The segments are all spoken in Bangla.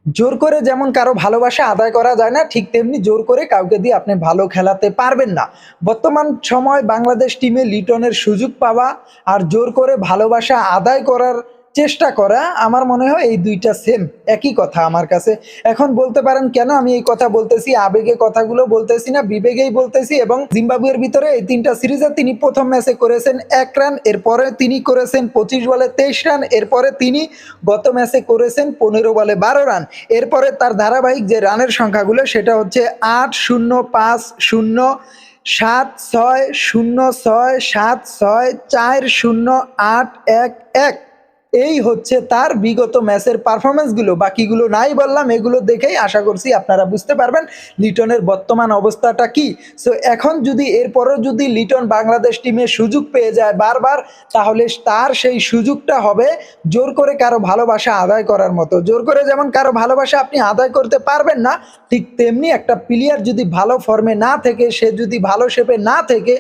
জোর করে যেমন কারো ভালোবাসা আদায় করা যায় না, ঠিক তেমনি জোর করে কাউকে দিয়ে আপনি ভালো খেলাতে পারবেন না। বর্তমান সময় বাংলাদেশ টিমে লিটনের সুযোগ পাওয়া আর জোর করে ভালোবাসা আদায় করার চেষ্টা করা, আমার মনে হয় এই দুইটা সেম, একই কথা আমার কাছে। এখন বলতে পারেন কেন আমি এই কথা বলতেছি, আবেগে কথাগুলো বলতেছি না, বিবেকেই বলতেছি। এবং জিম্বাবুয়ের ভিতরে এই ৩টা সিরিজে তিনি প্রথম ম্যাচে করেছেন ১ রান, এরপরে তিনি করেছেন ২৫ বলে ২৩ রান, এরপরে তিনি গত ম্যাচে করেছেন ১৫ বলে ১২ রান। এরপরে তার ধারাবাহিক যে রানের সংখ্যাগুলো সেটা হচ্ছে ৮-০-৫-০, ৭-৬-০-৬, ৭-৬-৪-০-৮-১-১। এই হচ্ছে তার বিগত ম্যাচের পারফরমেন্সগুলো। বাকিগুলো নাই বললাম, এগুলো দেখেই আশা করছি আপনারা বুঝতে পারবেন লিটনের বর্তমান অবস্থাটা কি। সো এখন যদি এরপরও যদি লিটন বাংলাদেশ টিমে সুযোগ পেয়ে যায় বারবার, তাহলে তার সেই সুযোগটা হবে জোর করে কারো ভালোবাসা আদায় করার মতো। জোর করে যেমন কারো ভালোবাসা আপনি আদায় করতে পারবেন না, ঠিক তেমনি একটা প্লেয়ার যদি ভালো ফর্মে না থেকে, সে যদি ভালো শেপে না থেকে,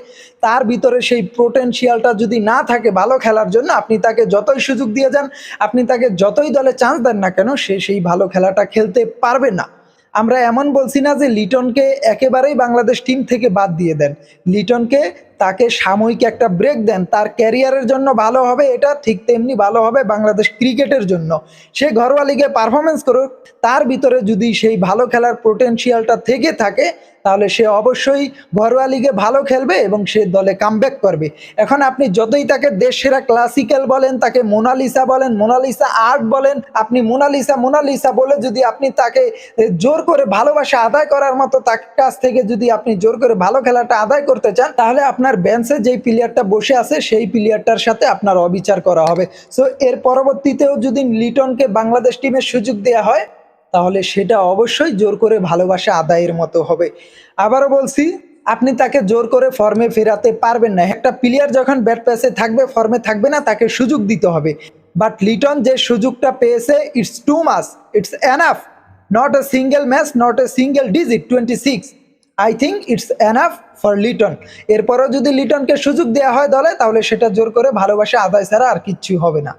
তার ভিতরে সেই পোটেনশিয়ালটা যদি না থাকে ভালো খেলার জন্য, আপনি তাকে যতই সুযোগ দিয়ে যান, আপনি তাকে যতই দলে চান্স দেন না কেন, সে সেই ভালো খেলাটা খেলতে পারবে না। আমরা এমন বলছি না যে লিটনকে একেবারেই বাংলাদেশ টিম থেকে বাদ দিয়ে দেন। লিটনকে তাকে সাময়িক একটা ব্রেক দেন, তার ক্যারিয়ারের জন্য ভালো হবে এটা, ঠিক তেমনি ভালো হবে বাংলাদেশ ক্রিকেটের জন্য। সে ঘরোয়া লিগে পারফরমেন্স করুক, তার ভিতরে যদি সেই ভালো খেলার পোটেনশিয়ালটা থেকে থাকে, তাহলে সে অবশ্যই ঘরোয়া লিগে ভালো খেলবে এবং সে দলে কামব্যাক করবে। এখন আপনি যতই তাকে দেশ সেরা ক্লাসিক্যাল বলেন, তাকে মোনালিসা বলেন, মোনালিসা আর্ট বলেন, আপনি মোনালিসা মোনালিসা বলে যদি আপনি তাকে জোর করে ভালোবাসা আদায় করার মতো তার কাছ থেকে যদি আপনি জোর করে ভালো খেলাটা আদায় করতে চান, তাহলে আপনার বেঞ্চে যেই প্লেয়ারটা বসে আছে সেই প্লেয়ারটার সাথে আপনার অবিচার করা হবে। সো এর পরবর্তীতেও যদি লিটনকে বাংলাদেশ টিমের সুযোগ দেওয়া হয়, তাহলে সেটা অবশ্যই জোর করে ভালোবাসা আদায়ের মতো হবে। আবারও বলছি, আপনি তাকে জোর করে ফর্মে ফেরাতে পারবেন না। একটা প্লেয়ার যখন ব্যাট প্যাসে থাকবে, ফর্মে থাকবে না, তাকে সুযোগ দিতে হবে। বাট লিটন যে সুযোগটা পেয়েছে, it's too much, it's enough. Not a single match, not a single digit 26। I think it's enough for Liton. এরপরও যদি লিটনকে সুযোগ দেওয়া হয় দলে, তাহলে সেটা জোর করে ভালোবাসা আদায় ছাড়া আর কিচ্ছু হবে না।